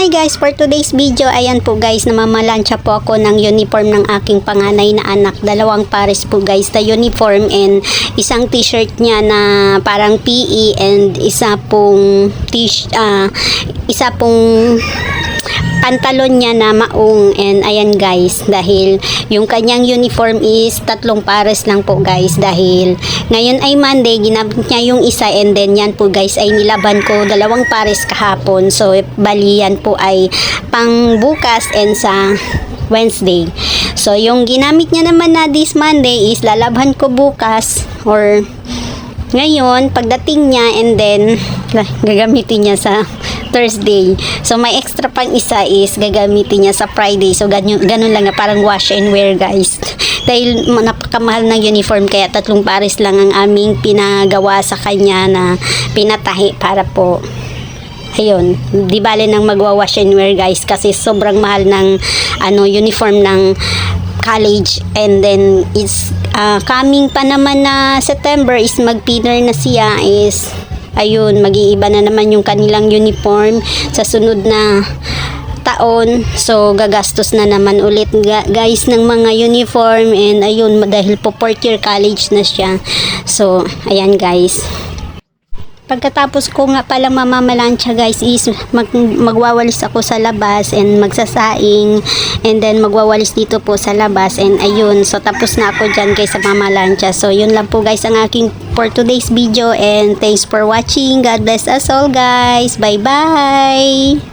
Hi guys, for today's video, ayan po guys, namamalansya po ako ng uniform ng aking panganay na anak. Dalawang pares po guys na uniform and isang t-shirt niya na parang PE and isa pong pantalon niya na maong. And ayan guys, dahil yung kanyang uniform is 3 pares lang po guys, dahil ngayon ay Monday, ginamit niya yung isa and then yan po guys ay nilaban ko 2 pares kahapon. So bali yan po ay pang bukas and sa Wednesday. So yung ginamit niya naman na this Monday is lalabhan ko bukas or ngayon pagdating niya, and then gagamitin niya sa Thursday. So may extra pang isa is gagamitin niya sa Friday. So ganun lang nga, parang wash and wear guys. Dahil napakamahal ng uniform, kaya 3 pares lang ang aming pinagawa sa kanya na pinatahi para po ayun, di bale nang magwa-wash and wear guys, kasi sobrang mahal ng uniform ng college. And then it's coming pa naman na September is mag-pinner na siya, is ayun, mag-iiba na naman yung kanilang uniform sa sunod na taon. So gagastos na naman ulit guys ng mga uniform, and ayun, dahil po 4th year college na siya. So ayan guys, pagkatapos ko nga palang mamamalansya guys is magwawalis ako sa labas and magsasaing, and then magwawalis dito po sa labas, and ayun, so tapos na ako dyan guys sa mamalansya. So yun lang po guys ang aking for today's video, and thanks for watching. God bless us all guys. Bye bye.